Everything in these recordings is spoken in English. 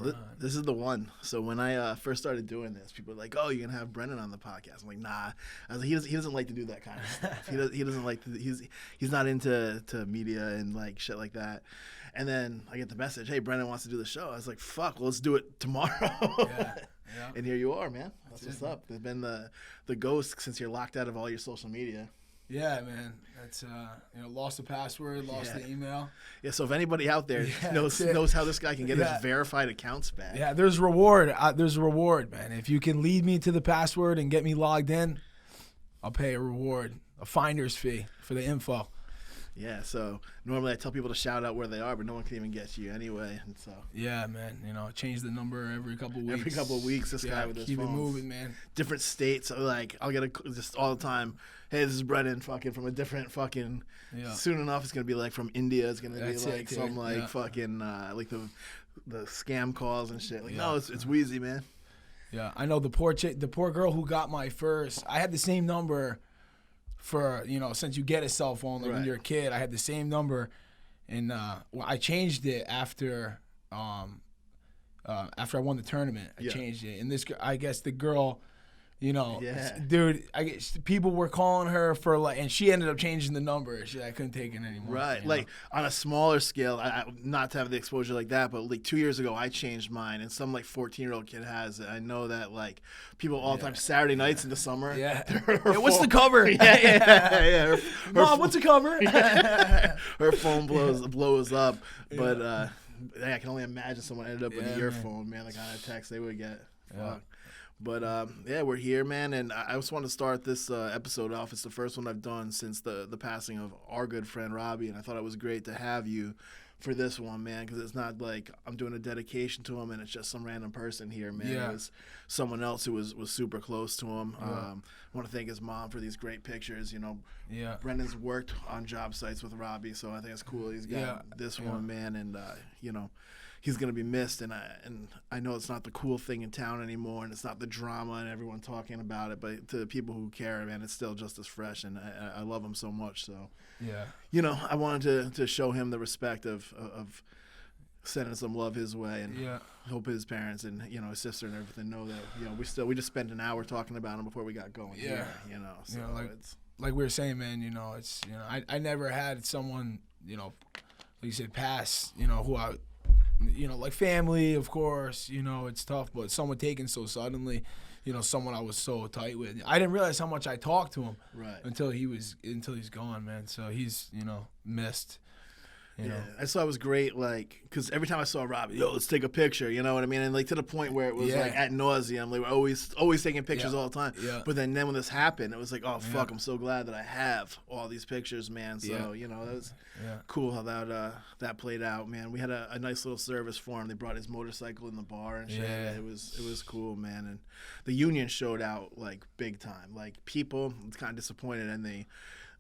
So this is the one. So when I first started doing this, people were like, "Oh, you're gonna have Brennan on the podcast." I'm like, "Nah." I was like, he doesn't like to do that kind of stuff. He doesn't like to. He's not into media and like shit like that. And then I get the message, "Hey, Brennan wants to do the show." I was like, "Fuck, well, let's do it tomorrow." Yeah. And here you are, man. That's what's up. There's been the ghost since you're locked out of all your social media. Yeah, man. That's lost the password, lost the email. Yeah, so if anybody out there knows how this guy can get his verified accounts back. Yeah, there's reward. There's a reward, man. If you can lead me to the password and get me logged in, I'll pay a reward, a finder's fee for the info. Yeah, so normally I tell people to shout out where they are, but no one can even get you anyway. And so yeah, man, change the number every couple of weeks. Every couple of weeks, this guy with his keep phones. It moving, man. Different states, so like I'll get just all the time. Hey, this is Brennan, fucking from a different fucking. Yeah. Soon enough, it's gonna be like from India. It's gonna be like some like fucking like the scam calls and shit. Like no, it's Wheezy, man. Yeah, I know the poor girl who got my first. I had the same number. For since you get a cell phone when you're a kid, I had the same number, and I changed it after I won the tournament. I changed it, and I guess the girl, dude, I guess people were calling her for and she ended up changing the number. I couldn't take it anymore. Right, like on a smaller scale, I not to have the exposure like that, but like 2 years ago I changed mine, and some like 14-year-old kid has it. I know that like people all the time Saturday nights in the summer. Yeah. What's the cover? Yeah. Mom, what's the cover? Her phone blows up, but I can only imagine someone ended up with your phone, man. The kind of text they would get. Fuck. But, we're here, man, and I just want to start this episode off. It's the first one I've done since the passing of our good friend Robbie, and I thought it was great to have you for this one, man, because it's not like I'm doing a dedication to him and it's just some random person here, man. It was someone else who was super close to him. I want to thank his mom for these great pictures. Brennan's worked on job sites with Robbie, so I think it's cool he's got this one, man, and, he's going to be missed, and I know it's not the cool thing in town anymore, and it's not the drama and everyone talking about it, but to the people who care, man, it's still just as fresh, and I love him so much. So, I wanted to show him the respect of sending some love his way, and hope his parents and his sister and everything know that we just spent an hour talking about him before we got going. So it's like we were saying, man. It's I never had someone like you said pass. Who I. Like family, of course, it's tough, but someone taken so suddenly, someone I was so tight with. I didn't realize how much I talked to him until he's gone, man. So he's, missed. I saw it was great, like, because every time I saw Robbie, let's take a picture, you know what I mean? And, like, to the point where it was, like, ad nauseum. They were always taking pictures all the time. Yeah. But then when this happened, it was like, oh, fuck, I'm so glad that I have all these pictures, man. So, that was cool how that played out, man. We had a nice little service for him. They brought his motorcycle in the bar and shit. Yeah. It was cool, man. And the union showed out, like, big time. Like, people, it's kind of disappointed in the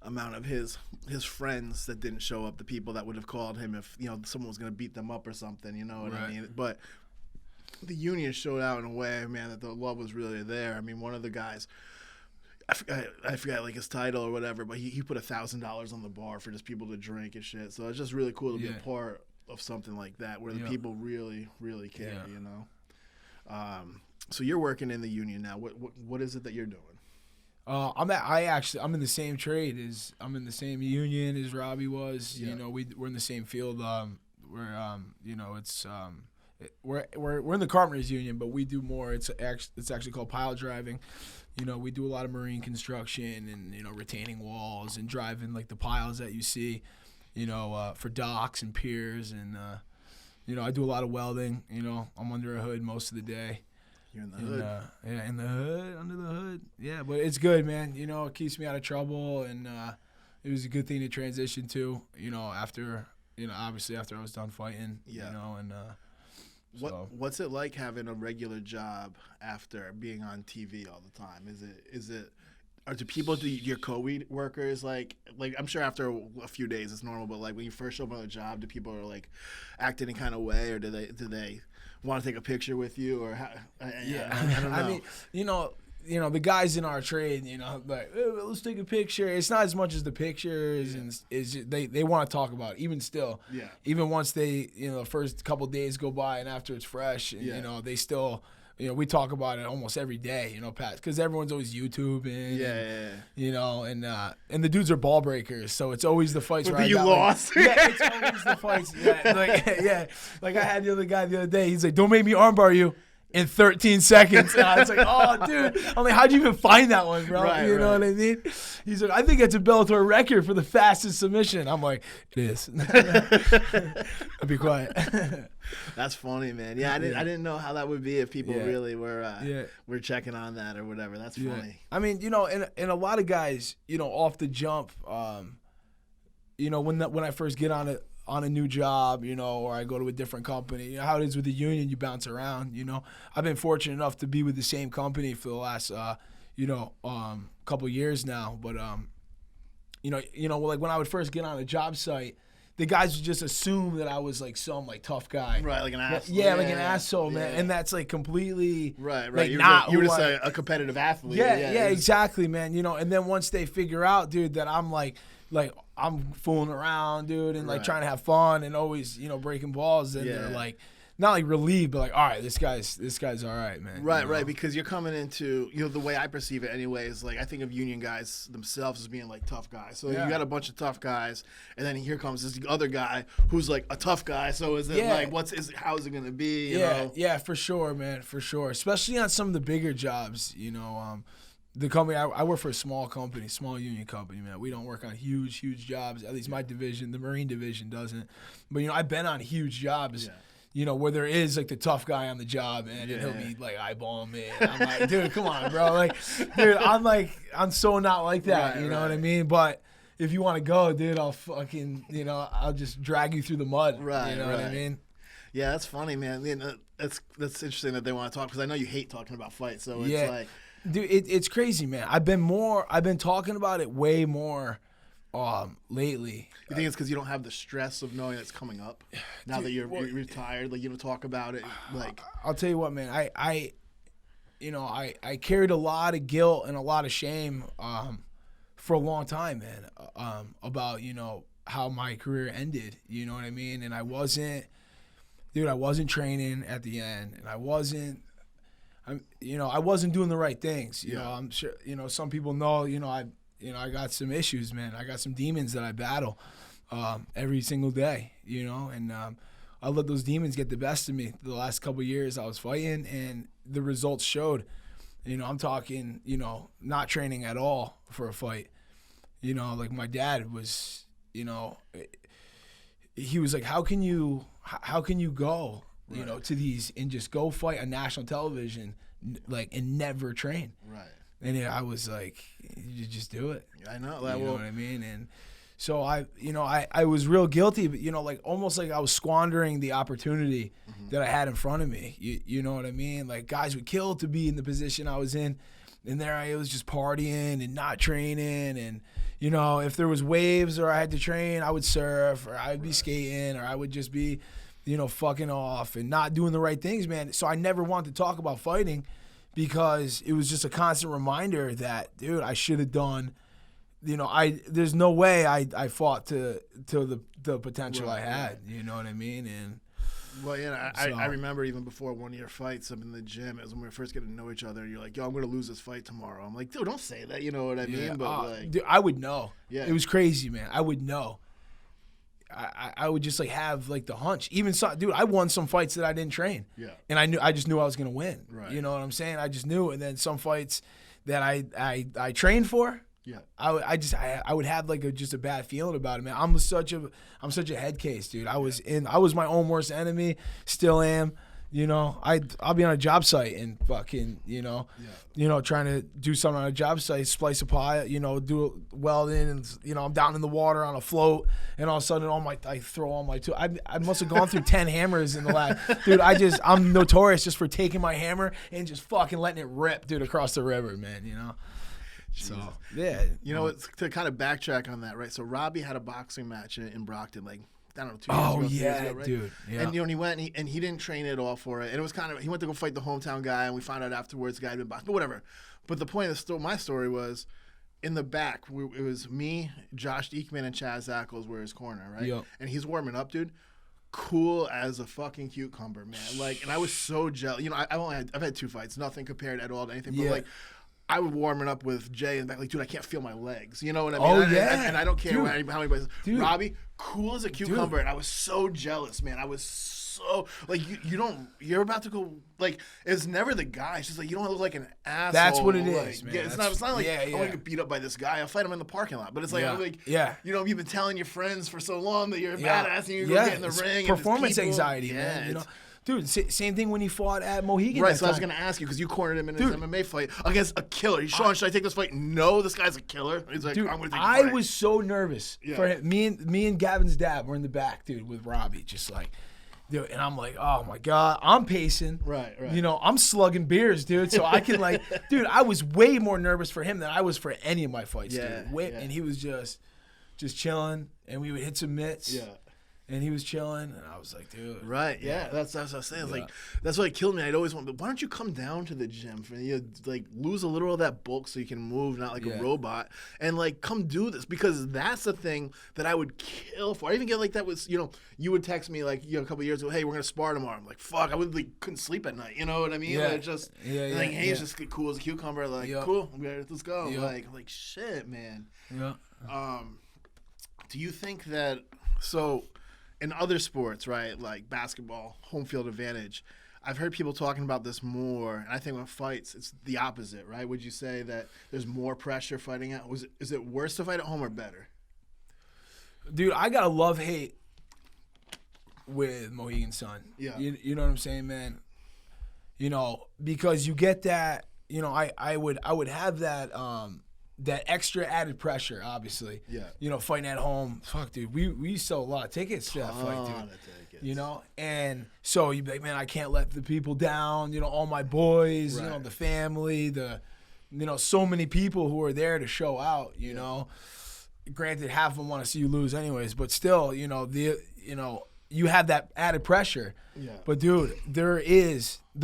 amount of his friends that didn't show up, the people that would have called him if someone was going to beat them up or something, you know what I mean? But the union showed out in a way, man, that the love was really there. I mean, one of the guys, I forgot like his title or whatever, but he put $1,000 on the bar for just people to drink and shit. So it's just really cool to be a part of something like that where the people really, really care, So you're working in the union now. What is it that you're doing? I'm in the same trade I'm in the same union as Robbie was. We're in the same field. We're in the carpenters union, but we do more. It's actually called pile driving. We do a lot of marine construction and retaining walls and driving like the piles that you see, for docks and piers, and I do a lot of welding. I'm under a hood most of the day. You're in the hood. In the hood, under the hood. Yeah, but it's good, man. It keeps me out of trouble, and it was a good thing to transition to, after, obviously after I was done fighting, and What's it like having a regular job after being on TV all the time? Do your co-workers like I'm sure after a few days it's normal, but like when you first show up on a job, do people like act any kind of way, or do they want to take a picture with you, or how? I don't know. I mean, you know, the guys in our trade, you know, like, oh, let's take a picture. It's not as much as the pictures, and it's just, they want to talk about it, even still. Yeah. Even once they, you know, the first couple of days go by and after it's fresh, and, you know, they still, you know, we talk about it almost every day, you know, Pat, because everyone's always YouTubing. Yeah. You know, and the dudes are ball breakers, so it's always the fights where you lost. Like, yeah, it's always the fights. Yeah, like I had the other guy the other day. He's like, "Don't make me armbar you." In 13 seconds. And I was like, oh, dude. I'm like, how'd you even find that one, bro? Right, you know what I mean? He's like, I think it's a Bellator record for the fastest submission. I'm like, it is. I'll be quiet. That's funny, man. Yeah, I didn't know how that would be if people really were checking on that or whatever. That's funny. I mean, you know, and a lot of guys, you know, off the jump, you know, when I first get on a new job, you know, or I go to a different company, you know how it is with the union, you bounce around, you know. I've been fortunate enough to be with the same company for the last, you know, couple years now. But, you know, like when I would first get on a job site, the guys would just assume that I was like some like tough guy. Right, like an asshole. Yeah, like an asshole, man. And that's like completely right. Like, you were just a competitive athlete. Yeah, exactly, man. You know, and then once they figure out, dude, that I'm like I'm fooling around, dude, and like trying to have fun and always, you know, breaking balls, and they're like, not like relieved, but like, all right, this guy's all right, man. Right, you know? right, because you're coming into, you know, the way I perceive it anyway is like, I think of union guys themselves as being like tough guys. So you got a bunch of tough guys, and then here comes this other guy who's like a tough guy. So is it like, how is it going to be, you know? Yeah, for sure, man, for sure. Especially on some of the bigger jobs, you know, the company I work for a small company, small union company, man. We don't work on huge jobs. At least my division, the Marine division, doesn't. But you know, I've been on huge jobs, you know, where there is like the tough guy on the job, and he'll be like eyeballing me. And I'm like, dude, come on, bro. Like, dude, I'm so not like that. You know what I mean? But if you want to go, dude, I'll fucking, you know, I'll just drag you through the mud. Right. You know what I mean? Yeah, that's funny, man. You know, that's interesting that they want to talk, because I know you hate talking about fights. So it's like. Dude, it's crazy, man. I've been talking about it way more lately. You think it's because you don't have the stress of knowing it's coming up now, dude, that you're retired? Like, you don't talk about it. Like, I'll tell you what, man. I carried a lot of guilt and a lot of shame for a long time, man. About, you know, how my career ended. You know what I mean? And I wasn't training at the end, and I wasn't doing the right things. You know, I'm sure, you know, some people know, I got some issues, man. I got some demons that I battle every single day, you know, and I let those demons get the best of me. The last couple of years I was fighting, and the results showed. You know, I'm talking, you know, not training at all for a fight. You know, like my dad was, you know, he was like, how can you go, you know, to these and just go fight on national television, like, and never train. Right. And I was like, you just do it. I know. You know what I mean? And so I was real guilty, but, you know, like almost like I was squandering the opportunity that I had in front of me. You know what I mean? Like, guys would kill to be in the position I was in. And there I was just partying and not training. And, you know, if there was waves or I had to train, I would surf, or I would be skating, or I would just be, you know, fucking off and not doing the right things, man. So I never wanted to talk about fighting, because it was just a constant reminder that, dude, I should have done, you know, there's no way I fought to the potential I had, you know what I mean? And well, yeah, I remember even before one of your fights up in the gym, it was when we were first getting to know each other, and you're like, yo, I'm going to lose this fight tomorrow. I'm like, dude, don't say that, you know what I mean? But like, dude, I would know. Yeah. It was crazy, man. I would know. I would just like have like the hunch. Even dude, I won some fights that I didn't train. Yeah. And I just knew I was gonna win. Right. You know what I'm saying? I just knew. And then some fights that I trained for. Yeah. I would have like just a bad feeling about it, man. I'm such a head case, dude. I was my own worst enemy. Still am. You know, I'll be on a job site and fucking, you know, trying to do something on a job site, splice a pie, you know, do welding, and, you know, I'm down in the water on a float, and all of a sudden I throw all my tools. I must have gone through 10 hammers in the last, dude. I'm notorious just for taking my hammer and just fucking letting it rip, dude, across the river, man, you know. So, yeah. You know, to kind of backtrack on that, right? So Robbie had a boxing match in Brockton, like, I don't know, 2 years ago. Oh, 3 years ago, right? dude. Yeah. And, he went and he didn't train at all for it. And it was kind of, he went to go fight the hometown guy, and we found out afterwards the guy had been boxed, but whatever. But the point of my story was, in the back, it was me, Josh Eekman, and Chaz Ackles were his corner, right? Yep. And he's warming up, dude. Cool as a fucking cucumber, man. Like, and I was so jealous. I've had 2 fights, nothing compared at all to anything, but like, I was warming up with Jay in the back, like, dude, I can't feel my legs. You know what I mean? Oh, yeah. And I don't care how anybody says. Robbie, cool as a cucumber. And I was so jealous, man. I was so, like, you're about to go, like, it's never the guy. It's just like, you don't look like an asshole. That's what it like, is, man. It's not like, I want to get beat up by this guy. I'll fight him in the parking lot. But it's like, you've been telling your friends for so long that you're a badass and you go get in the ring. Performance and anxiety, man. Dude, same thing when he fought at Mohegan. Right, so I was going to ask you, because you cornered him in his MMA fight against a killer. Sean, should I take this fight? No, this guy's a killer. He's like, I'm going to take the fight. I was so nervous for him. Me and Gavin's dad were in the back, dude, with Robbie, just like, dude, and I'm like, oh my God, I'm pacing. Right. I'm slugging beers, dude, so I can like, dude, I was way more nervous for him than I was for any of my fights, dude. And he was just chilling, and we would hit some mitts. Yeah. And he was chilling, and I was like, dude. Right, yeah. That's what I was saying. Like, that's what killed me. I'd always want, but why don't you come down to the gym for like lose a little of that bulk so you can move, not like a robot, and like come do this, because that's the thing that I would kill for. I even get like that was, you would text me like a couple of years ago, hey, we're gonna spar tomorrow. I'm like, fuck, I would couldn't sleep at night. You know what I mean? Like, just like, hey, it's just cool as a cucumber. Like, cool, let's go. Like shit, man. Yeah. Do you think that so? In other sports, right, like basketball, home field advantage, I've heard people talking about this more, and I think with fights, it's the opposite, right? Would you say that there's more pressure fighting out? Is it worse to fight at home or better? Dude, I got a love-hate with Mohegan Sun. Yeah. You know what I'm saying, man? Because you get that, I would have that that extra added pressure, obviously. Yeah. Fighting at home. Fuck, dude. We sell a lot of tickets to that fight, dude. And so you'd be like, man, I can't let the people down. All my boys, the family, so many people who are there to show out, you know. Granted, half of them want to see you lose anyways, but still, you have that added pressure. Yeah. But dude, there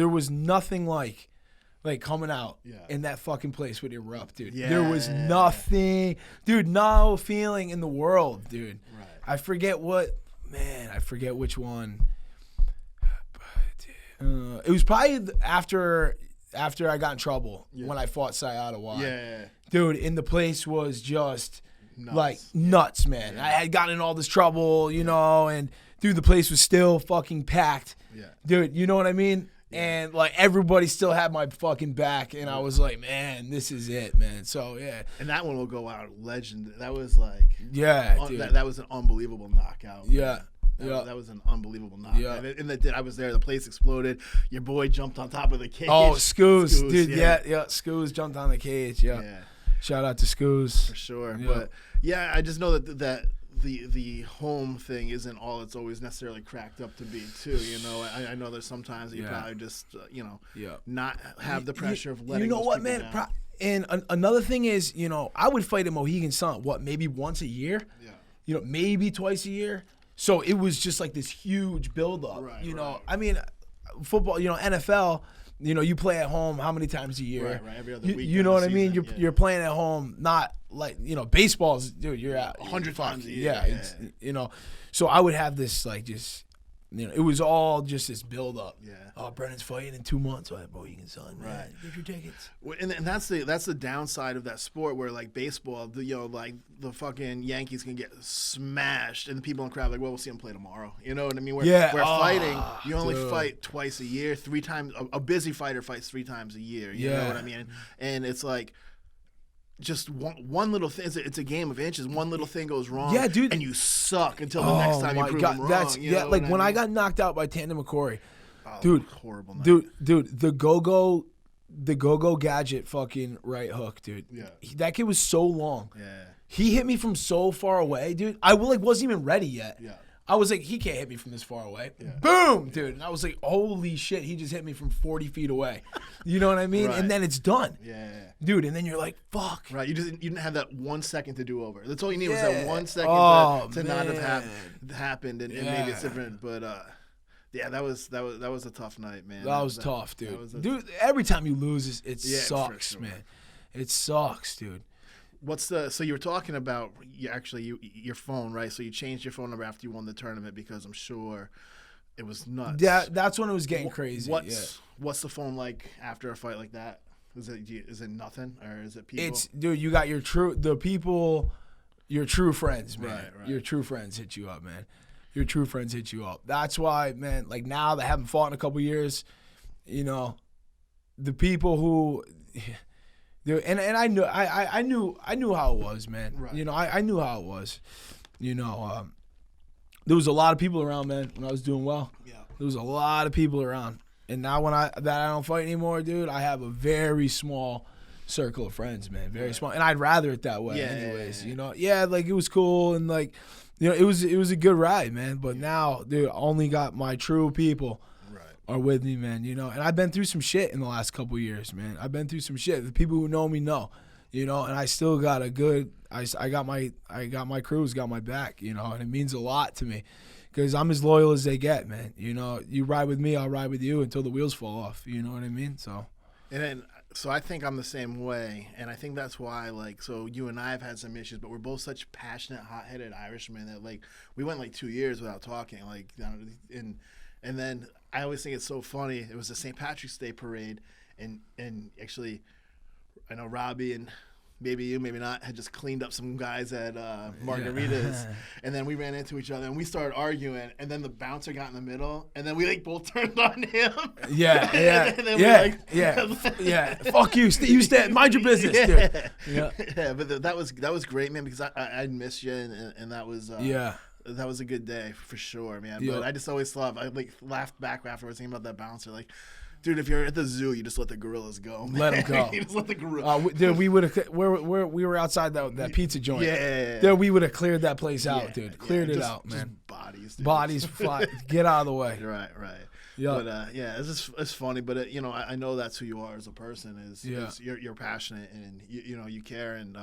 was nothing like coming out in that fucking place would erupt, dude. Yeah. There was nothing, dude, no feeling in the world, dude. Right. I forget which one. It was probably after I got in trouble when I fought Sayada Wad. Yeah. Dude, and the place was just nuts, man. Yeah. I had gotten in all this trouble, and dude, the place was still fucking packed. Yeah. Dude, you know what I mean? And like everybody still had my fucking back, and I was like, man, this is it, man. So yeah. And that one will go out legend. That was like dude. That was an unbelievable knockout. Yeah. That was an unbelievable knockout. Yeah. And I was there. The place exploded. Your boy jumped on top of the cage. Oh, Scoos, dude. Yeah. Scoos jumped on the cage. Yeah. Shout out to Scoos. For sure. Yeah. But yeah, I just know that the home thing isn't all it's always necessarily cracked up to be too. I know there's sometimes you probably just not have the pressure of letting. You know those what, people man? down. And another thing is, I would fight at Mohegan Sun. Maybe once a year? Yeah. Maybe twice a year. So it was just like this huge buildup. Right. I mean, football. NFL. You play at home how many times a year? Right. Every other week. You know what I mean? You're playing at home, not like baseball's. Dude, you're out 100 times a year. Yeah. So I would have this just. It was all just this build up. Yeah. Oh, Brennan's fighting in 2 months. Oh, Mohegan Sun, man. Right. Get your tickets. And that's the downside of that sport, where like baseball, like the fucking Yankees can get smashed, and the people in the crowd are like, well, we'll see them play tomorrow. You know what I mean? Where fighting, you only fight twice a year, 3 times. A busy fighter fights 3 times a year. You know what I mean? And it's like. Just one little thing. It's a game of inches. One little thing goes wrong, dude, and you suck until the next time you prove them wrong. Like when I got knocked out by Tandem McCory, dude, horrible night. Dude, the go-go gadget fucking right hook, dude. Yeah, that kid was so long. Yeah, he hit me from so far away, dude. I wasn't even ready yet. Yeah, I was like, he can't hit me from this far away. Yeah. Boom, dude. And I was like, holy shit, he just hit me from 40 feet away. You know what I mean? Right. And then it's done. Yeah. Dude, and then you're like, fuck. Right. You didn't have that 1 second to do over. That's all you need was that 1 second to not have happened, and maybe it's different. But yeah, that was a tough night, man. That was tough, dude. Dude, every time you lose, it sucks, sure. Man. It sucks, dude. So you were talking about your phone, right? So you changed your phone number after you won the tournament because I'm sure it was nuts. Yeah, that's when it was getting crazy. What's the phone like after a fight like that? Is it nothing, or is it people? Dude, you got your true friends, man. Right. Your true friends hit you up, man. Your true friends hit you up. That's why, man. Like now they haven't fought in a couple years, you know, the people who. And I knew how it was, man. Right. You know, I knew how it was. You know, there was a lot of people around, man, when I was doing well. Yeah. There was a lot of people around. And now I don't fight anymore, dude, I have a very small circle of friends, man. Very small. And I'd rather it that way anyways. Yeah. You know, like it was cool and like, you know, it was a good ride, man. But now, dude, I only got my true people. Are with me, man, you know, and I've been through some shit in the last couple of years, man. I've been through some shit. The people who know me know, you know, and I still got I got my crew's got my back, you know, and it means a lot to me because I'm as loyal as they get, man. You know, you ride with me, I'll ride with you until the wheels fall off. You know what I mean? So I think I'm the same way, and I think that's why, like, so you and I have had some issues, but we're both such passionate, hot-headed Irishmen that, like, we went like 2 years without talking, like, and then I always think it's so funny. It was the St. Patrick's Day parade, and actually, I know Robbie and maybe you, maybe not, had just cleaned up some guys at Margaritas, and then we ran into each other and we started arguing, and then the bouncer got in the middle, and then we like both turned on him. Yeah. Fuck you, you stay, mind your business, dude. Yeah. But that was great, man, because I missed you, and that was That was a good day for sure, man. But I just always I like laughed back afterwards thinking about that bouncer. Like, dude, if you're at the zoo, you just let the gorillas go, man. Let them go. You just let the gorillas. Dude, we would have. We were outside that pizza joint. Yeah. Dude, we would have cleared that place out, dude. Cleared it out, man. Just bodies. Dude. Bodies fly. Get out of the way. Right. Yeah. But it's funny. But you know, I know that's who you are as a person. Is you're passionate and you know you care and.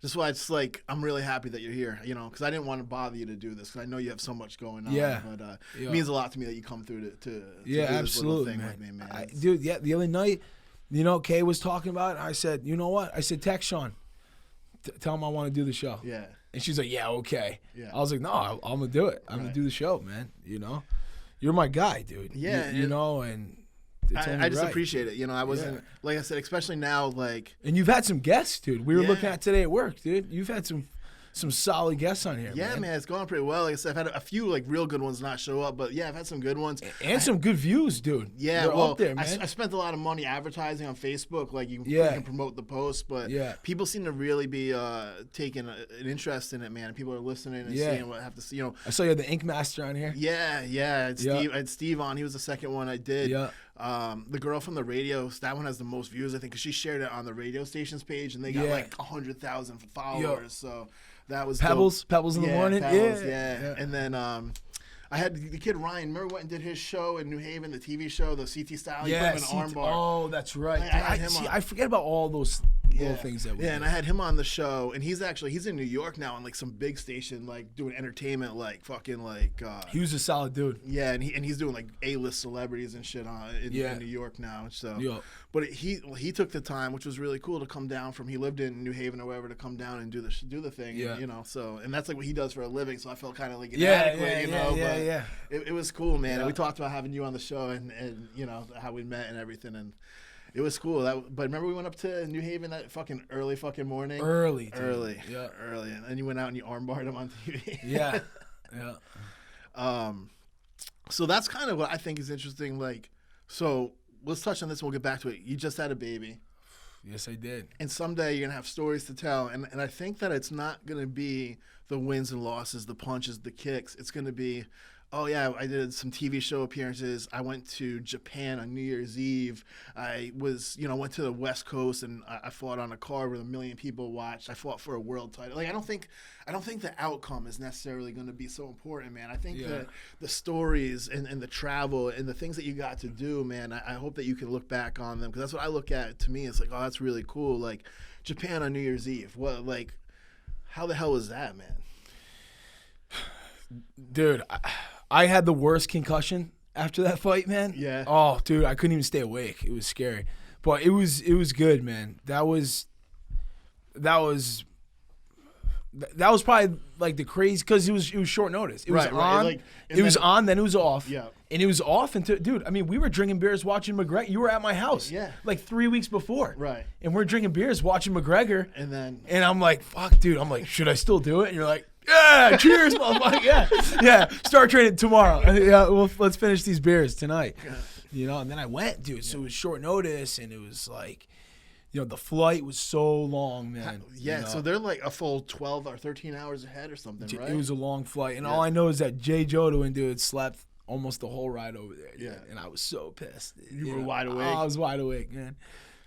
Just why it's like I'm really happy that you're here, you know, because I didn't want to bother you to do this because I know you have so much going on. Yeah. But it means a lot to me that you come through to do this little thing with me, man. Dude, the other night, you know, Kay was talking about it. I said, you know what? I said, text Sean. Tell him I want to do the show. Yeah. And she's like, yeah, okay. Yeah. I was like, no, I'm going to do it. I'm going to do the show, man. You know? You're my guy, dude. Yeah. You know, and... I just appreciate it. You know, I wasn't, like I said, especially now, like. And you've had some guests, dude. We were looking at today at work, dude. You've had some solid guests on here, man. Yeah, man, it's going pretty well. Like I said, I've had a few, like, real good ones not show up. But, yeah, I've had some good ones. And some good views, dude. Yeah, they're up there, man. I spent a lot of money advertising on Facebook. Like, you can promote the post. But people seem to really be taking an interest in it, man. People are listening and seeing what I have to see. You know, I saw you had the Ink Master on here. Yeah. I had Steve on. He was the second one I did. Yeah. The girl from the radio, that one has the most views, I think, because she shared it on the radio station's page, and they got like 100,000 followers. So that was Pebbles in the morning. Pebbles, yeah. And then I had the kid Ryan. Remember went and did his show in New Haven, the TV show, the CT style. He put him in an armbar. Oh, that's right. I forget about all those little things that we did. And I had him on the show, and he's in New York now on like some big station, like doing entertainment, like fucking like. He was a solid dude. Yeah, and he's doing like A-list celebrities and shit in New York now. So, but he took the time, which was really cool, to come down from. He lived in New Haven or wherever, to come down and do the thing. Yeah. You know, so and that's like what he does for a living. So I felt kind of like inadequate, you know. It was cool, man. Yeah. And we talked about having you on the show and you know how we met and everything, and it was cool. But remember we went up to New Haven that fucking early fucking morning. Early, and then you went out and you armbarred him on TV. Yeah. So that's kind of what I think is interesting. Like, so let's touch on this. And we'll get back to it. You just had a baby. Yes, I did. And someday you're gonna have stories to tell. And I think that it's not gonna be the wins and losses, the punches, the kicks. It's gonna be Oh yeah, I did some TV show appearances. I went to Japan on New Year's Eve. I was, went to the West Coast and I fought on a card where 1 million people watched. I fought for a world title. Like I don't think the outcome is necessarily going to be so important, man. I think that the stories and the travel and the things that you got to do, man. I hope that you can look back on them because that's what I look at. To me, it's like, oh, that's really cool. Like Japan on New Year's Eve. What, like, how the hell was that, man? Dude, I had the worst concussion after that fight, man. Yeah. Oh, dude, I couldn't even stay awake. It was scary, but it was good, man. That was probably like the crazy because it was short notice. It was on, like, it was on, then it was off. Yeah. And it was off until, dude, I mean, we were drinking beers watching McGregor. You were at my house. Yeah. Like 3 weeks before. Right. And we're drinking beers watching McGregor. And I'm like, fuck, dude. I'm like, should I still do it? And you're like, yeah, cheers, motherfucker. Yeah. Start training tomorrow. Yeah, well, let's finish these beers tonight. And then I went, dude. So it was short notice, and it was like, the flight was so long, man. Yeah, so they're like a full 12 or 13 hours ahead or something, right? It was a long flight, and all I know is that Jay Jodoin, dude, slept almost the whole ride over there. Yeah. And I was so pissed. You were wide awake? I was wide awake, man.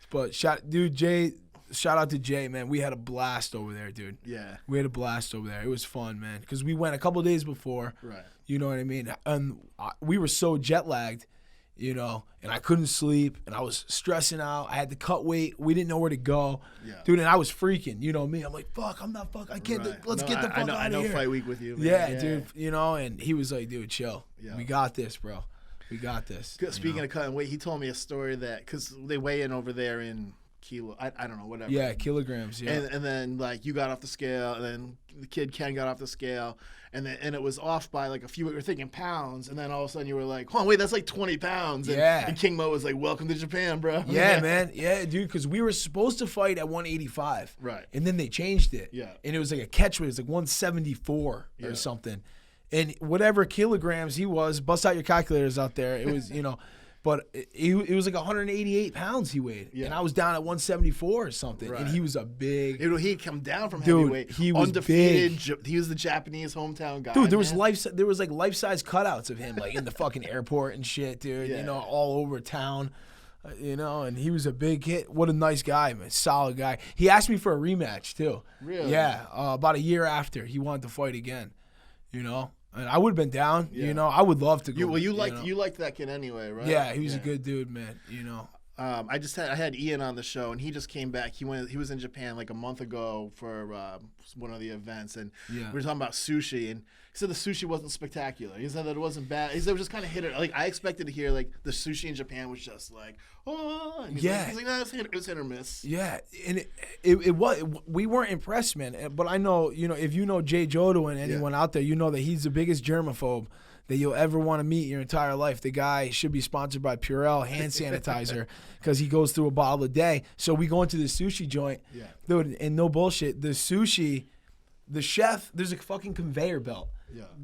But shout out to Jay, man. We had a blast over there, dude. Yeah. We had a blast over there. It was fun, man, because we went a couple of days before. Right. You know what I mean? And we were so jet lagged, and I couldn't sleep, and I was stressing out. I had to cut weight. We didn't know where to go. Yeah. Dude, and I was freaking. You know me. I'm like, fuck, I'm not fucking. I can't. Right. Let's get the fuck out of here. I know fight week with you, man. Yeah, dude. And he was like, dude, chill. Yeah. We got this, bro. We got this. Speaking of cutting weight, he told me a story that, because they weigh in over there in kilo, I don't know, whatever. Yeah, kilograms, yeah. And then, like, you got off the scale, and then the kid Ken got off the scale, and it was off by, like, a few, we were thinking pounds, and then all of a sudden you were like, hold on, wait, that's like 20 pounds. And King Mo was like, welcome to Japan, bro. Yeah, man. Yeah, dude, because we were supposed to fight at 185. Right. And then they changed it. Yeah. And it was like a catchweight. It was like 174 or something. And whatever kilograms he was, bust out your calculators out there. It was, but it was like 188 pounds he weighed. Yeah. And I was down at 174 or something. Right. And he was a big... He'd come down from heavyweight. He was undefeated. Big. He was the Japanese hometown guy. Dude, there was like life-size cutouts of him, like in the fucking airport and shit, dude. Yeah. All over town. And he was a big hit. What a nice guy, man. Solid guy. He asked me for a rematch, too. Really? Yeah. About a year after, he wanted to fight again, And I would have been down, I would love to go. You liked that kid anyway, right? Yeah, he was a good dude, man, I had Ian on the show, and he just came back. He was in Japan like a month ago for one of the events, and we were talking about sushi, and he said the sushi wasn't spectacular. He said that it wasn't bad. He said it was just kind of hit it. Like I expected to hear like the sushi in Japan was just like, oh, and he's like, no, it was hit or miss. Yeah, and it was. We weren't impressed, man. But I know, if you know Jay Jodo and anyone out there, you know that he's the biggest germaphobe that you'll ever want to meet your entire life. The guy should be sponsored by Purell hand sanitizer because he goes through a bottle a day. So we go into the sushi joint, dude, and no bullshit. The sushi, the chef, there's a fucking conveyor belt,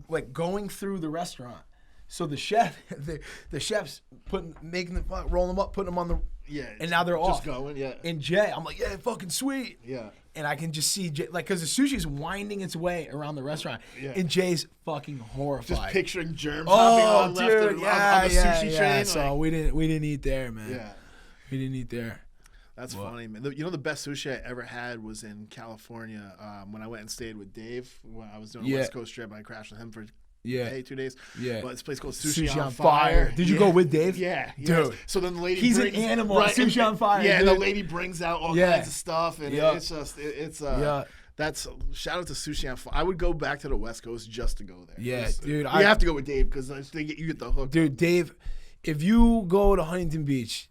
like going through the restaurant. So the chef, the chefs rolling them up, putting them on the and now they're off. Just going, And Jay, I'm like, fucking sweet. Yeah. And I can just see Jay, like, because the sushi's winding its way around the restaurant, and Jay's fucking horrified. Just picturing germs hopping on left and on the sushi train. So we didn't eat there, man. Yeah. We didn't eat there. That's funny, man. The best sushi I ever had was in California when I went and stayed with Dave. When I was doing a West Coast trip, I crashed with him for 2 days. Yeah. But it's a place called Sushi on Fire. Did you go with Dave? Yeah. Dude. Yes. So then the lady He's an animal. Right, Sushi on Fire. Yeah, dude. And the lady brings out all kinds of stuff. And it's just, that's shout out to Sushi on Fire. I would go back to the West Coast just to go there. Yeah, dude. You have to go with Dave because you get the hook. Dude, Dave, if you go to Huntington Beach,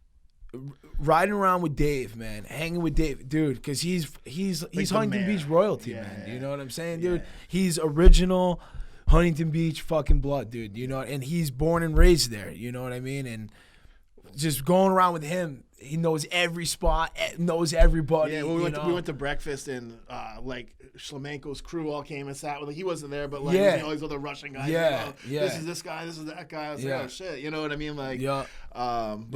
riding around with Dave, man, hanging with Dave, dude, because he's like Huntington Beach royalty, man. You know what I'm saying, dude? He's original Huntington Beach fucking blood, dude. And he's born and raised there. You know what I mean? And just going around with him, he knows every spot, knows everybody. Yeah, we went to breakfast and like Shlemenko's crew all came and sat with him. He wasn't there, but like all these other Russian guys. This is this guy, this is that guy. I was like, oh shit, you know what I mean? Like, and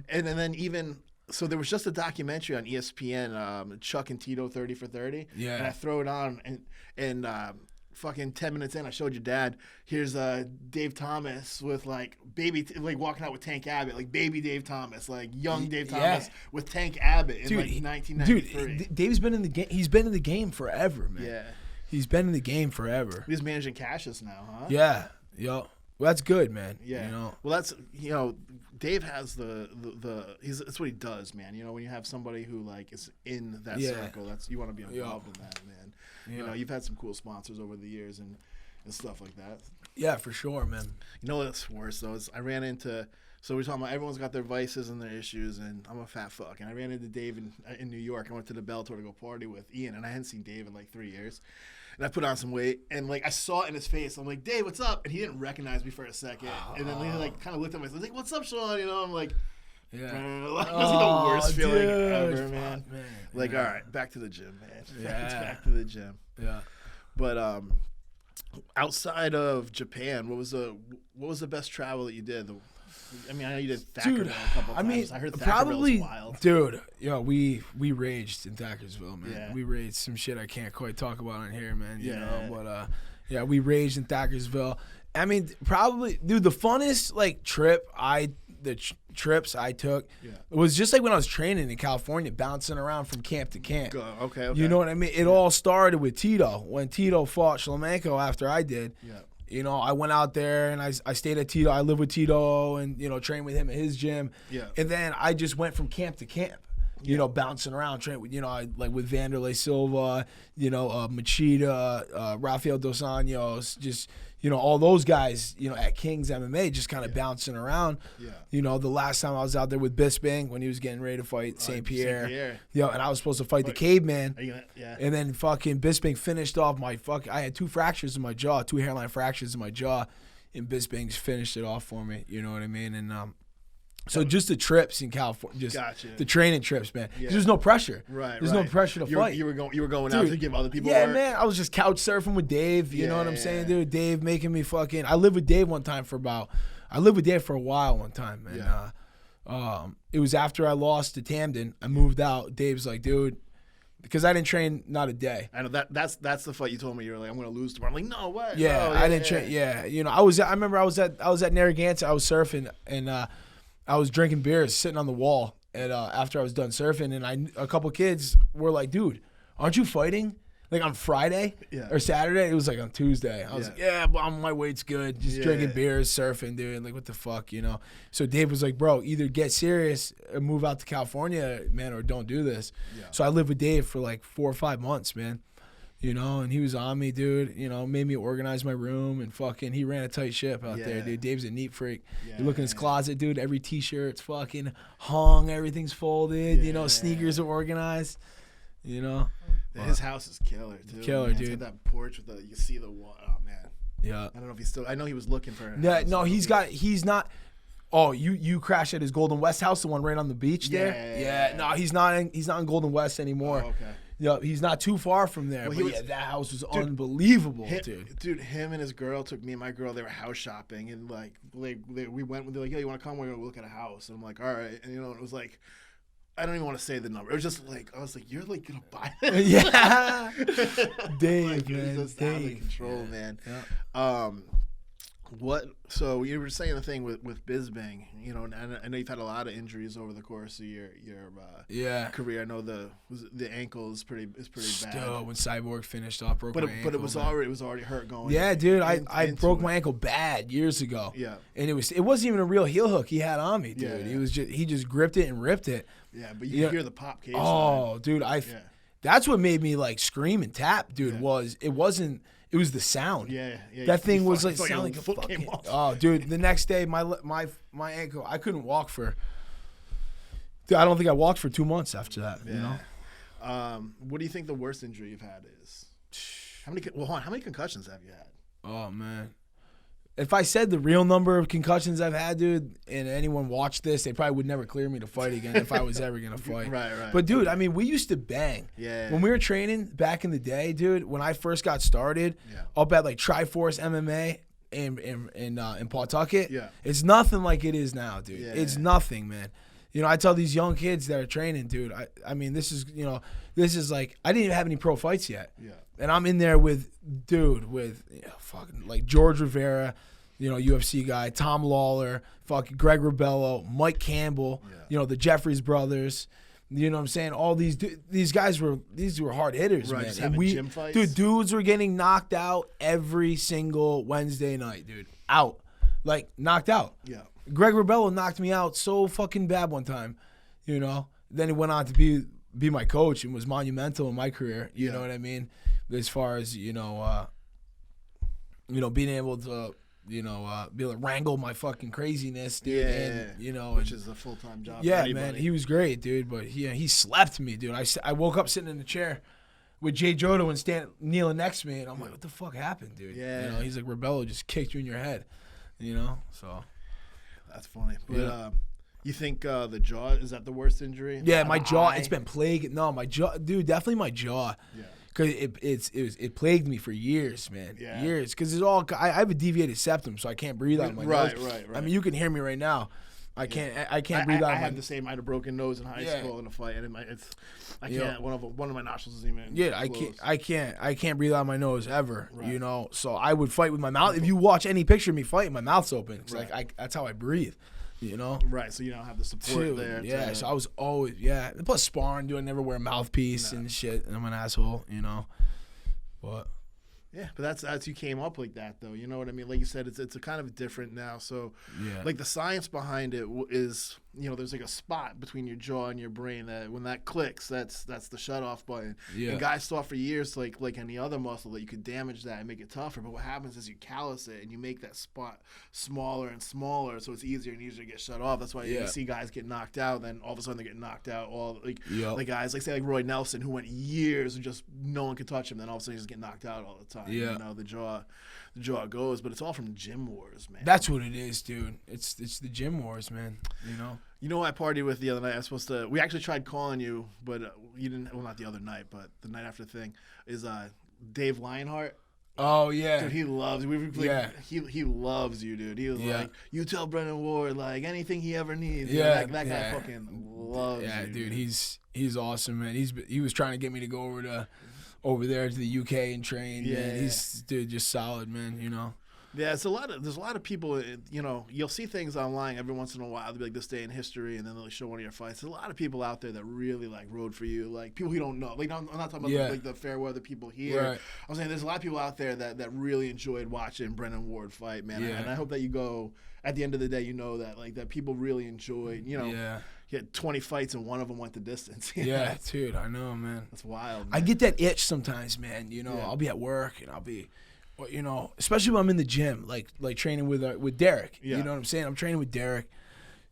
then even. So there was just a documentary on ESPN, Chuck and Tito 30 for 30. Yeah. And I throw it on and fucking 10 minutes in, I showed your dad. Here's Dave Thomas with like like walking out with Tank Abbott, like baby Dave Thomas, like young Dave Thomas with Tank Abbott in like 1993. Dude, Dave's been in the game. He's been in the game forever, man. Yeah, he's been in the game forever. He's managing Cassius now, huh? Yeah, yo. Well, that's good, man. Yeah. You know? Well, that's, Dave has that's what he does, man. When you have somebody who like is in that circle, you want to be involved in that, man. Yeah. You've had some cool sponsors over the years and stuff like that. Yeah, for sure, man. You know what's worse though is I ran into, so we're talking about everyone's got their vices and their issues, and I'm a fat fuck. And I ran into Dave in New York. I went to the Bellator to go party with Ian, and I hadn't seen Dave in like 3 years. And I put on some weight, and like I saw it in his face. I'm like, Dave, what's up? And he didn't recognize me for a second. And then he like kind of looked at me. I was like, what's up, Sean? I'm like, yeah. It was like the worst feeling ever, man. Like, all right, back to the gym, man. Yeah. Back to the gym. Yeah. But outside of Japan, what was the best travel that you did? I know you did Thackerville a couple times. I heard Thackerville was wild. Dude, we raged in Thackerville, man. Yeah. We raged some shit I can't quite talk about on here, man. You know, but we raged in Thackerville. I mean, probably, dude, the funnest like trips I took was just like when I was training in California, bouncing around from camp to camp. Okay. You know what I mean? It all started with Tito when Tito fought Shlemenko after I did. Yeah. I went out there and I stayed at Tito. I lived with Tito and, trained with him at his gym. Yeah. And then I just went from camp to camp, bouncing around, training with, I like with Vanderlei Silva, Machida, Rafael Dos Anjos, just, all those guys, at King's MMA, just kind of bouncing around. Yeah. The last time I was out there with Bisping when he was getting ready to fight St. Pierre. And I was supposed to fight the Caveman. And then fucking Bisping finished off I had 2 fractures in my jaw, 2 hairline fractures in my jaw, and Bisping finished it off for me. You know what I mean? And so just the trips in California, just the training trips, man. Yeah. There's no pressure. Right. There's no pressure to fight. You were going out to give other people work. Man. I was just couch surfing with Dave. You know what I'm saying, dude? Dave making me fucking. I lived with Dave one time I lived with Dave for a while one time, man. Yeah. It was after I lost to Tamden. I moved out. Dave's like, dude, because I didn't train not a day. I know that's the fight you told me. You're like, I'm gonna lose tomorrow. I'm like, no way. Yeah, I didn't train. Yeah, I remember I was at Narragansett. I was surfing and. I was drinking beers, sitting on the wall, and after I was done surfing, and a couple kids were like, "Dude, aren't you fighting like on Friday or Saturday?" It was like on Tuesday. I was like, "Yeah, but my weight's good, just drinking beers, surfing, dude. Like, what the fuck, So Dave was like, "Bro, either get serious and move out to California, man, or don't do this." Yeah. So I lived with Dave for like 4 or 5 months, man. And he was on me, dude, made me organize my room and fucking, he ran a tight ship out there, dude. Dave's a neat freak. Yeah, you look in his closet, dude, every t-shirt's fucking hung, everything's folded, sneakers are organized, His house is killer, too. Killer, man. Dude. It's got that porch with you see the wall, oh, man. Yeah. I don't know if I know he was looking for it. Yeah, no, he's not. Oh, you crashed at his Golden West house, the one right on the beach there? Yeah. No, he's not in Golden West anymore. Oh, okay. Yeah, he's not too far from there. Well, that house was unbelievable, dude. Dude, him and his girl took me and my girl. They were house shopping, and like we went. They're like, "Yeah, you want to come? We're gonna look at a house." And I'm like, "All right." And it was like, I don't even want to say the number. It was just like I was like, "You're like gonna buy this?" Yeah, Dave, like, man, it was just out of control, man. Yeah. So you were saying the thing with Bisping, and I know you've had a lot of injuries over the course of your career. I know the ankle is pretty bad. Still, when Cyborg finished off, broke my ankle. But it was already hurt going. Yeah, dude, I broke my ankle bad years ago. Yeah, and it wasn't even a real heel hook he had on me, dude. Yeah. He just gripped it and ripped it. Yeah, but you hear the pop cage. Oh, dude, that's what made me like scream and tap, dude. It was the sound. Yeah. That thing was like sound like a foot came off. Oh, dude! The next day, my ankle, I couldn't walk for. Dude, I don't think I walked for 2 months after that. Yeah. What do you think the worst injury you've had is? How many concussions have you had? Oh man. If I said the real number of concussions I've had, dude, and anyone watched this, they probably would never clear me to fight again if I was ever going to fight. Right. But, dude, I mean, we used to bang. Yeah. When we were training back in the day, dude, when I first got started, up at, like, Triforce MMA in Pawtucket, it's nothing like it is now, dude. Yeah. It's nothing, man. You know, I tell these young kids that are training, dude, I mean, this is like, I didn't even have any pro fights yet. Yeah. And I'm in there with fucking like George Rivera, you know, UFC guy, Tom Lawler, fucking Greg Rebello, Mike Campbell, you know, the Jeffries brothers. You know what I'm saying? All these guys were hard hitters, right, man. just And having gym fights. dudes were getting knocked out every single Wednesday night, dude. Out. Like, knocked out. Yeah. Greg Rebello knocked me out so fucking bad one time, you know. Then he went on to be my coach and was monumental in my career. You know what I mean? As far as being able to be able to wrangle my fucking craziness, dude. Yeah, and, you know, which is a full-time job. Yeah, for anybody. man, he was great, dude. But he slept me, dude. I woke up sitting in the chair with Jay Jodo and kneeling next to me, and I'm like, what the fuck happened, dude? Yeah. You know, he's like, Rebello just kicked you in your head. You know, so. That's funny. But you think the jaw, is that the worst injury? Yeah, my jaw, it's been plagued. No, my jaw, dude, definitely my jaw. Yeah. Because it plagued me for years, man. Yeah. Years. Because I have a deviated septum, so I can't breathe out of my nose. Right. I mean, you can hear me right now. I can't breathe out of my nose. I had the same. I had a broken nose in high school in a fight, and I can't. One of my nostrils isn't even. Yeah, closed. I can't breathe out of my nose ever. Right. You know, so I would fight with my mouth. If you watch any picture of me fighting, my mouth's open. Cause like that's how I breathe. You know. Right. So you don't have the support there. Yeah. So I was always And plus sparring, dude. I never wear a mouthpiece and shit. And I'm an asshole. You know. But. Yeah, but that's you came up like that though. You know what I mean? Like you said, it's a kind of different now. So, like the science behind it is, you know, there's like a spot between your jaw and your brain that when that clicks, that's the shut off button. Yeah. And guys thought for years, like any other muscle, that you could damage that and make it tougher. But what happens is you callous it and you make that spot smaller and smaller, so it's easier and easier to get shut off. That's why you see guys get knocked out. Then all of a sudden they get knocked out. All like guys like say like Roy Nelson, who went years and just no one could touch him. Then all of a sudden he just get knocked out all the time. Yeah. You know, the jaw goes, but it's all from gym wars, man. That's what it is, dude. It's the gym wars, man. You know. You know who I partied with the other night? We actually tried calling you, but you didn't. Well, not the other night, but the night after the thing is Dave Lionheart. Oh yeah, dude, he loves. He loves you, dude. He was like, you tell Brennan Ward like anything he ever needs. Yeah, that guy fucking loves you. Yeah, dude, he's awesome, man. He was trying to get me to go over there to the UK and train. Yeah, man. He's just solid, man. You know. Yeah, there's a lot of people, you know, you'll see things online every once in a while. They'll be like, this day in history, and then they'll show one of your fights. There's a lot of people out there that really, like, rode for you. Like, people who don't know. Like, I'm not talking about, like, the fair weather people here. Right. I'm saying there's a lot of people out there that really enjoyed watching Brennan Ward fight, man. Yeah. And I hope that you go, at the end of the day, you know that, like, that people really enjoyed, you know. Yeah. He had 20 fights, and one of them went the distance. Yeah, dude, I know, man. That's wild, man. I get that itch sometimes, man. You know, I'll be at work, and I'll be... You know, especially when I'm in the gym, like training with Derek. Yeah. You know what I'm saying? I'm training with Derek,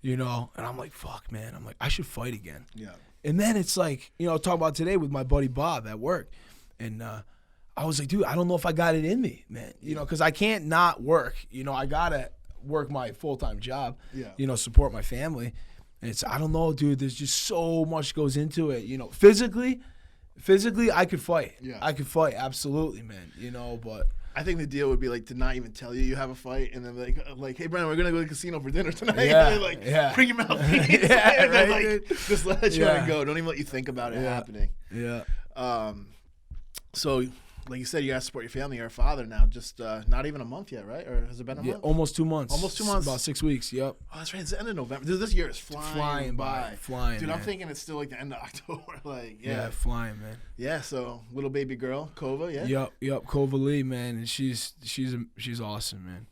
you know, and I'm like, fuck, man. I'm like, I should fight again. Yeah. And then it's like, you know, talk about today with my buddy Bob at work. And I was like, dude, I don't know if I got it in me, man. You know, because I can't not work. You know, I got to work my full-time job, you know, support my family. And I don't know, dude, there's just so much goes into it. You know, physically, I could fight. Yeah. I could fight, absolutely, man. You know, but... I think the deal would be like to not even tell you have a fight, and then like, hey Brennan, we're gonna go to the casino for dinner tonight. Yeah, and then, bring your mouthpiece. And then, like, just let you go. Don't even let you think about it happening. Yeah. So, like you said, you gotta support your family. You're a father now. Just not even a month yet, right? Or has it been a month? Almost 2 months. Almost 2 months. About 6 weeks. Yep. Oh, that's right. It's the end of November. Dude, this year is flying by. Flying. Dude, man. I'm thinking it's still like the end of October. Like, yeah, flying, man. Yeah. So, little baby girl, Cova. Yeah. Yep. Cova Lee, man, and she's awesome, man.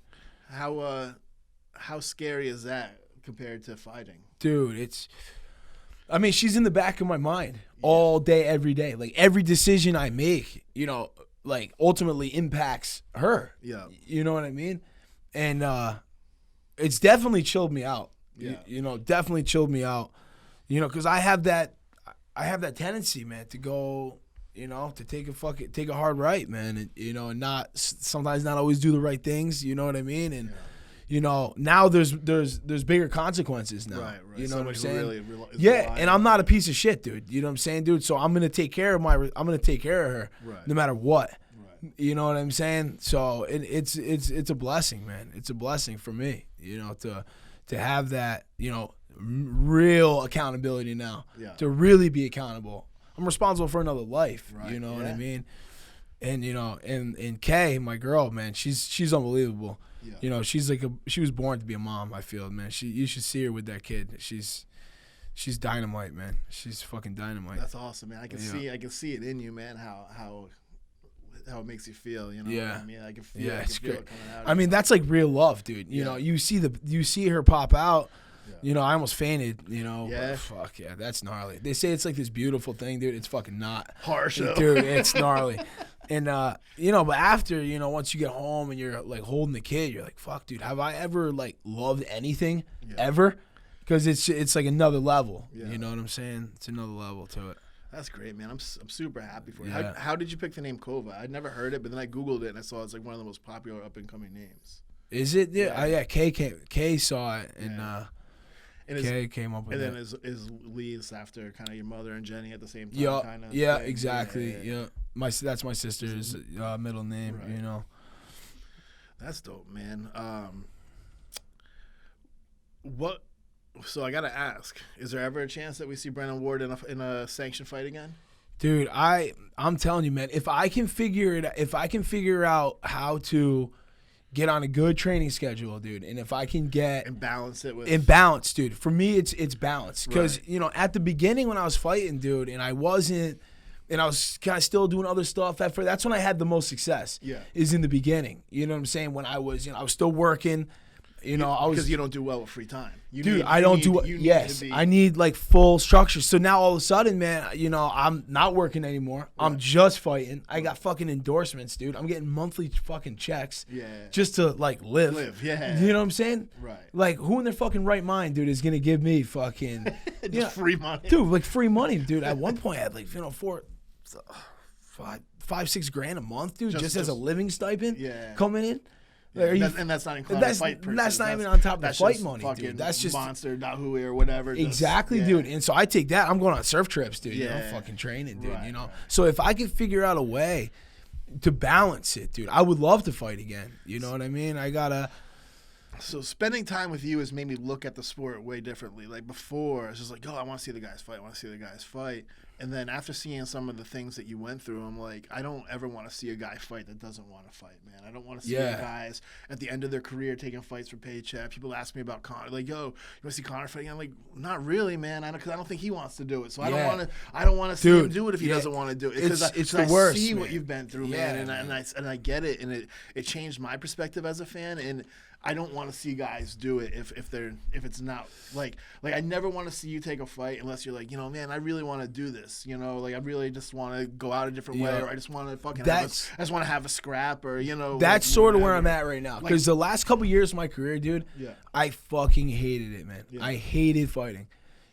How scary is that compared to fighting? Dude, I mean, she's in the back of my mind all day, every day. Like, every decision I make, you know, like, ultimately impacts her. Yeah. You know what I mean? And it's definitely chilled me out. Yeah. You know, definitely chilled me out. You know, because I have that tendency, man, to go, you know, to take a hard right, man, and, you know, and sometimes not always do the right things. You know what I mean? And you know, now there's bigger consequences now. Right. You know what I'm saying? And I'm not a piece of shit, dude. You know what I'm saying, dude? So I'm gonna take care of her, no matter what. Right. You know what I'm saying? So it's a blessing, man. It's a blessing for me, you know, to have that, you know, real accountability now. Yeah. To really be accountable. I'm responsible for another life. Right. You know what I Yeah. mean? And you know, and Kay, my girl, man, she's unbelievable. Yeah. You know, she was born to be a mom. I feel, man. You should see her with that kid. She's dynamite, man. She's fucking dynamite. That's awesome, man. I can see it in you, man. How it makes you feel. You know what I mean? I can feel. Yeah, it's great. It coming out. I mean, that's like real love, dude. You know, you see her pop out. Yeah. You know, I almost fainted, you know. Yeah. Fuck yeah, that's gnarly. They say it's like this beautiful thing, dude. It's fucking not. Harsh, dude. It's gnarly. And you know, but after, you know, once you get home and you're like holding the kid, you're like, fuck, dude, have I ever like loved anything ever? Because it's like another level. Yeah. You know what I'm saying? It's another level to it. That's great, man. I'm super happy for you. Yeah. How did you pick the name Cova? I'd never heard it, but then I Googled it and I saw it's like one of the most popular up and coming names. Is it? Yeah. Kay saw it and Kay came up with it. And then is Lee's after kind of your mother and Jenny at the same time? Yeah. Kind of Yeah. thing. Exactly. Yeah. That's my sister's middle name. Right. You know. That's dope, man. So I gotta ask: is there ever a chance that we see Brennan Ward in a sanctioned fight again? Dude, I'm telling you, man. If I can figure out how to get on a good training schedule, dude, and if I can get and balance it with balance, dude. For me, it's balance because you know at the beginning when I was fighting, dude, and I wasn't. And I was kind of still doing other stuff. That's when I had the most success. Yeah, is in the beginning. You know what I'm saying? When I was, I was still working. You know, because you don't do well with free time. I need like full structure. So now all of a sudden, man, you know, I'm not working anymore. Right. I'm just fighting. I got fucking endorsements, dude. I'm getting monthly fucking checks. Yeah. Just to like live. Yeah. You know what I'm saying? Right. Like who in their fucking right mind, dude, is gonna give me fucking free money, dude? Like free money, dude. At one point, I had like $5-6 grand a month, dude, just as a living stipend. Yeah. Coming in. Yeah, and that's not including the fight purchase. That's not even on top of the fight money, dude. That's just Monster, Dahui, or whatever. Exactly, dude. And so I take that. I'm going on surf trips, dude. Yeah. You know, fucking training, dude. Right, you know. Right. So if I could figure out a way to balance it, dude, I would love to fight again. You know what I mean? I gotta. So spending time with you has made me look at the sport way differently. Like before, it's just like, oh, I want to see the guys fight. And then after seeing some of the things that you went through, I'm like, I don't ever want to see a guy fight that doesn't want to fight, man. I don't want to see guys at the end of their career taking fights for paycheck. People ask me about Conor, like, yo, you want to see Conor fighting? I'm like, not really, man. Because I don't think he wants to do it. So I don't want to see him do it if he doesn't want to do it. Because it's the worst. I see man. What you've been through, man, and I get it, and it changed my perspective as a fan, and I don't want to see guys do it if it's not like I never want to see you take a fight unless you're like, you know, man, I really want to do this, you know, like I really just want to go out a different way, or I just want to fucking I just want to have a scrap, or you know. That's like, sort of where I'm at right now, because the last couple years of my career, dude, I fucking hated it, man. I hated fighting,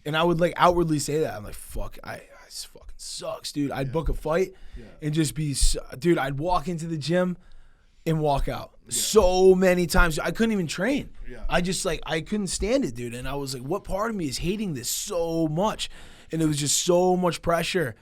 and I would like outwardly say that I'm like, fuck, this fucking sucks, dude. I'd book a fight and just be, dude. I'd walk into the gym and walk out. So many times I couldn't even train. I just I couldn't stand it, dude. And I was like, what part of me is hating this so much? And it was just so much pressure.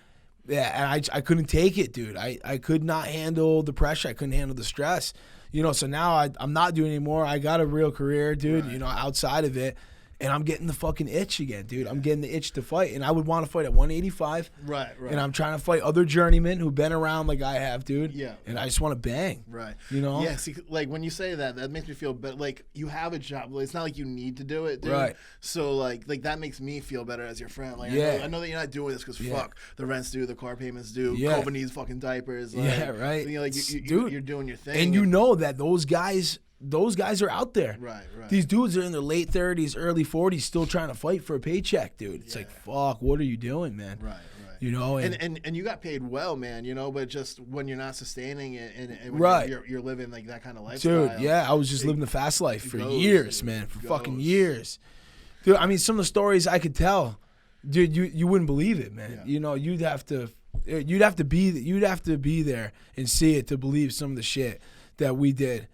Yeah, and I couldn't take it, dude. I could not handle the pressure. I couldn't handle the stress. You know, so now I'm not doing it anymore. I got a real career, dude, you know, outside of it. And I'm getting the fucking itch again, dude. I'm getting the itch to fight. And I would want to fight at 185. Right. And I'm trying to fight other journeymen who've been around like I have, dude. Yeah. And I just want to bang. Right. You know? Yeah, see, like when you say that makes me feel better. Like you have a job. It's not like you need to do it, dude. Right. So like that makes me feel better as your friend. Like I know that you're not doing this because fuck, the rent's due, the car payments due, Cova needs fucking diapers. Like, right. You know, like dude, you're doing your thing. And you know that those guys are out there. Right. These dudes are in their late 30s, early 40s, still trying to fight for a paycheck, dude. It's like, fuck, what are you doing, man? Right. You know, and you got paid well, man. You know, but just when you're not sustaining it, and when you're living like that kind of lifestyle. Dude, I was just living the fast life for years, man, for fucking years. Dude, I mean, some of the stories I could tell, dude, you wouldn't believe it, man. You know, you'd have to be there and see it to believe some of the shit that we did.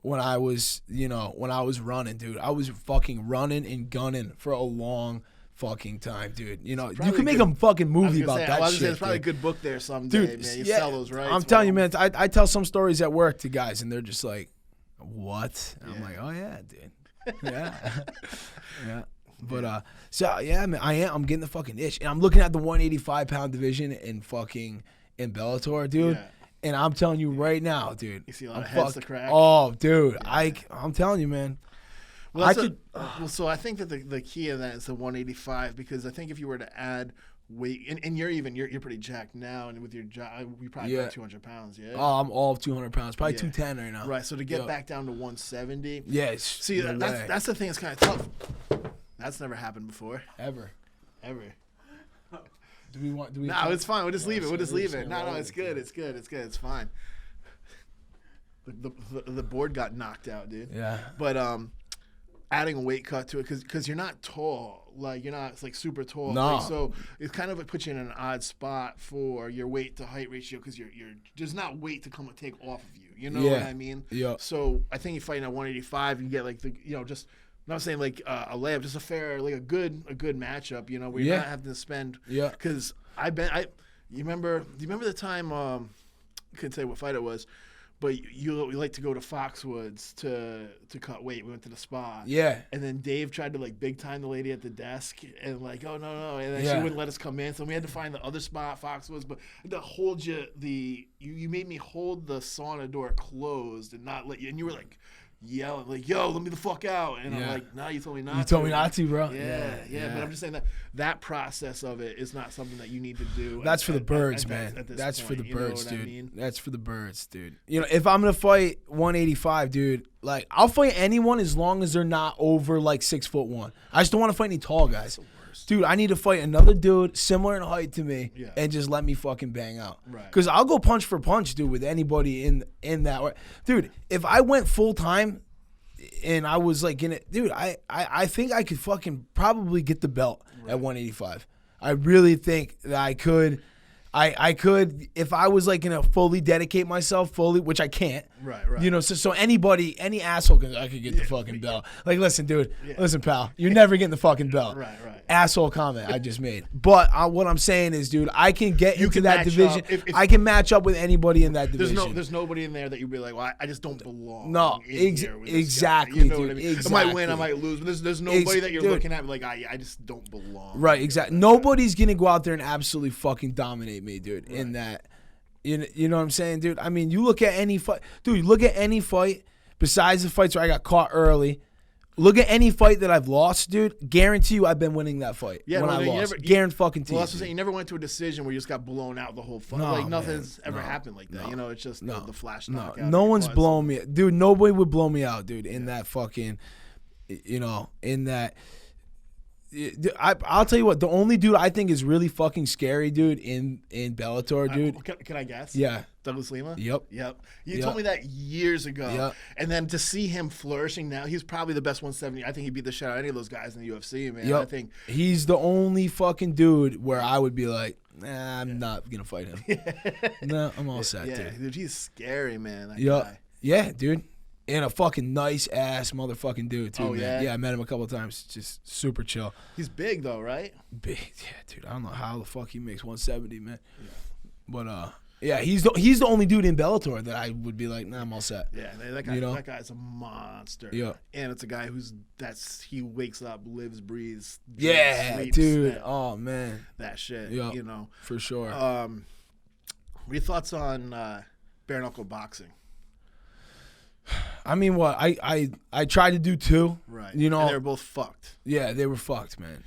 When I was running, dude, I was fucking running and gunning for a long fucking time, dude. You know, you could make a fucking movie about that shit. There's probably a good book there someday, dude, man. You sell those rights. I'm telling you, man. I tell some stories at work to guys, and they're just like, "What?" And I'm like, "Oh yeah, dude. Yeah, yeah." But so yeah, man, I'm getting the fucking itch, and I'm looking at the 185-pound division in Bellator, dude. Yeah. And I'm telling you right now, dude. You see a lot of heads to crack. Oh, dude, yeah. I'm telling you, man. Well, so I think that the key of that is the 185, because I think if you were to add weight, and you're pretty jacked now, and with your job, we probably got 200 pounds, yeah. Oh, I'm all of 200 pounds, probably 210 right now. Right, so to get back down to 170. Yes. See, that's the thing that's kind of tough. That's never happened before. Ever. Do we? No, it's fine. We'll just leave it. No, it's good. It's fine. The board got knocked out, dude. Yeah. But adding a weight cut to it, because you're not tall, like you're not like super tall. No. Like, so it kind of puts you in an odd spot for your weight to height ratio, because you're there's not weight to come and take off of you. You know what I mean? Yeah. So I think you're fighting at 185, you get like just. I'm not saying like a layup, just a fair, like a good matchup, where you're not having to spend. Yeah. Because do you remember the time, I couldn't say what fight it was, but you like to go to Foxwoods to cut weight. We went to the spa. Yeah. And then Dave tried to like big time the lady at the desk and like, oh no. And then she wouldn't let us come in. So we had to find the other spot, Foxwoods, but to hold you made me hold the sauna door closed and not let you, and you were like, yelling like, "Yo, let me the fuck out!" And I'm like, "No, you told me not to." You told me not to, bro. Yeah. But I'm just saying that process of it is not something that you need to do. That's for the birds, man. That's for the birds, dude. I mean? That's for the birds, dude. If I'm gonna fight 185, dude, like I'll fight anyone as long as they're not over like 6'1". I just don't want to fight any tall guys. Dude, I need to fight another dude similar in height to me and just let me fucking bang out. Right. Because I'll go punch for punch, dude, with anybody in that way. Dude, if I went full time and I was like in it, dude, I think I could fucking probably get the belt at 185. I really think that I could. I could, if I was like gonna fully dedicate myself fully, which I can't. Right. So anybody, any asshole I could get the fucking belt. Like, listen, dude, listen, pal, you're never getting the fucking belt. Right. Asshole comment I just made. But what I'm saying is, dude, I can get into that division. I can match up with anybody in that division. There's nobody in there that you'd be like, well, I just don't belong. No, You exactly, know dude. what I mean? Exactly. I might win, I might lose, but there's nobody that you're looking at like, I just don't belong. Right, exactly. Nobody's gonna go out there and absolutely fucking dominate me, dude. Right. In that, you know what I'm saying, dude? I mean, you look at any fight, dude. Look at any fight besides the fights where I got caught early. Look at any fight that I've lost, dude. Guarantee you, I've been winning that fight when I lost. Guarantee fucking. Well, that's what I'm saying. You never went to a decision where you just got blown out the whole fight. No, like nothing's ever happened like that. It's just the flash knockout. No one's blown me, dude. Nobody would blow me out, dude. In that fucking, in that. I'll tell you what. The only dude I think is really fucking scary, dude, in Bellator, dude. Can I guess? Yeah. Douglas Lima? Yep. You told me that years ago. Yep. And then to see him flourishing now, he's probably the best 170. I think he beat the shit out of any of those guys in the UFC, man. Yep. I think he's the only fucking dude where I would be like, nah, I'm not going to fight him. No, I'm all set, dude. He's scary, man. That guy. Yeah, dude. And a fucking nice ass motherfucking dude too. Oh, man. Yeah, I met him a couple of times. Just super chill. He's big though, right? Big, yeah, dude. I don't know how the fuck he makes 170, man. Yeah. But yeah, he's the only dude in Bellator that I would be like, nah, I'm all set. Yeah, that guy's a monster. Yeah, and it's a guy he wakes up, lives, breathes. Sleeps, dude. Oh man, that shit. Yeah, for sure. What are your thoughts on Bareknuckle boxing? I mean, what I tried to do too. Right. And they were both fucked. Yeah, they were fucked, man.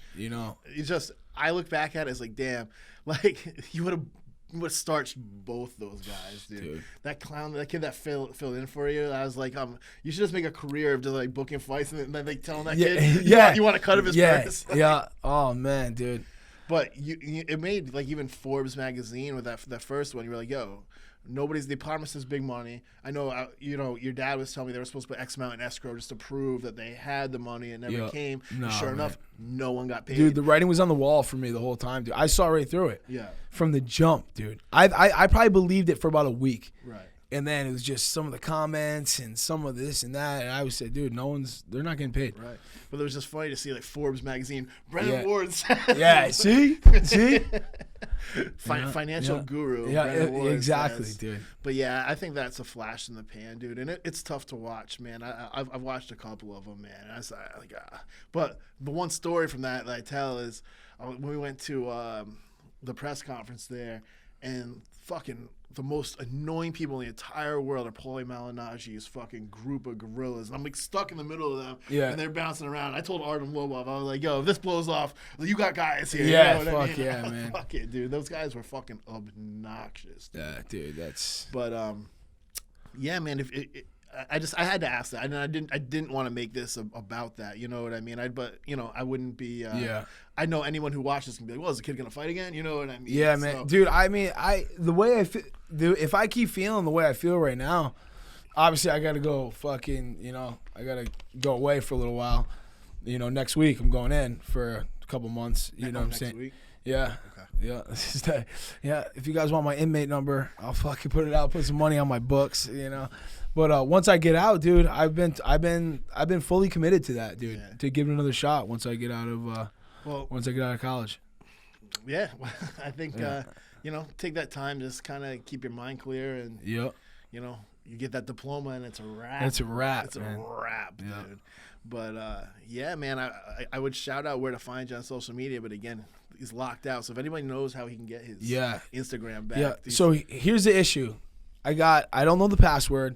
I look back at it as like, damn, like you would have starched both those guys, dude. That clown, that kid that filled in for you. I was like, you should just make a career of just like booking fights and then like telling that kid, you want to cut him his purse. Yeah. Oh man, dude. But it made like even Forbes magazine with that first one. You were like, yo. They promised us big money. I know, your dad was telling me they were supposed to put X amount in escrow just to prove that they had the money and never came. No, sure enough, no one got paid. Dude, the writing was on the wall for me the whole time, dude. I saw right through it. Yeah. From the jump, dude. I probably believed it for about a week. Right. And then it was just some of the comments and some of this and that. And I would say, dude, they're not getting paid. Right. But it was just funny to see like Forbes magazine, Brennan Ward's. Yeah, see? financial guru. Yeah, exactly, says. dude. But yeah, I think that's a flash in the pan, dude, and it's tough to watch, man. I've watched a couple of them, man. But the one story from that I tell is when we went to the press conference there, and fucking the most annoying people in the entire world are Paulie Malignaggi's fucking group of gorillas. And I'm like stuck in the middle of them, and they're bouncing around. I told Artem Lobov, I was like, yo, if this blows off, you got guys here. Yeah, you know what I mean? yeah, man. Fuck it, dude. Those guys were fucking obnoxious. Dude. Yeah, dude, that's. But yeah, man. I had to ask that, and I didn't want to make this about that. You know what I mean? I wouldn't be. I know anyone who watches can be like, well, is the kid gonna fight again? You know what I mean? Yeah, man, so, dude. I mean, the way I feel, if I keep feeling the way I feel right now, obviously I gotta go fucking. I gotta go away for a little while. Next week I'm going in for a couple months. You know what I'm saying? Week? Yeah. Okay. Yeah. If you guys want my inmate number, I'll fucking put it out. Put some money on my books. But once I get out, dude, I've been fully committed to that, dude. Yeah. To give it another shot once I get out of college. Yeah, I think take that time, just kind of keep your mind clear, and you get that diploma, and it's a wrap. It's a wrap, dude. But yeah, man, I would shout out where to find you on social media, but again, he's locked out. So if anybody knows how he can get his Instagram back, So here's the issue. I don't know the password,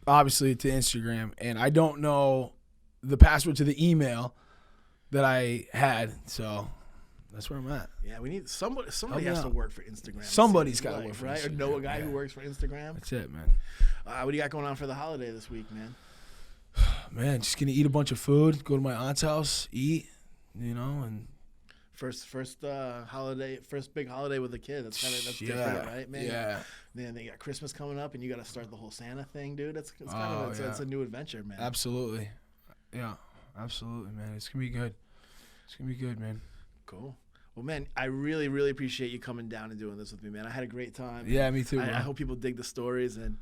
obviously, to Instagram, and I don't know the password to the email that I had. So that's where I'm at. Yeah, we need somebody has to work for Instagram. Somebody's got to work for Instagram. Or know a guy who works for Instagram. That's it, man. What do you got going on for the holiday this week, man? Man, just gonna eat a bunch of food, go to my aunt's house, eat, and first holiday, first big holiday with a kid. That's different, right, man? Yeah. Then they got Christmas coming up, and you got to start the whole Santa thing, dude. It's a new adventure, man. Absolutely. Yeah, absolutely, man. It's gonna be good. It's gonna be good, man. Cool. Well, man, I really, really appreciate you coming down and doing this with me, man. I had a great time. Yeah, me too. I hope people dig the stories, and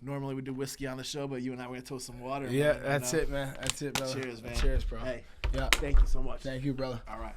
normally we do whiskey on the show, but you and I were gonna toast some water. Yeah, man, that's it, man. That's it, brother. Cheers, man. Cheers, bro. Hey, yeah. Thank you so much. Thank you, brother. All right.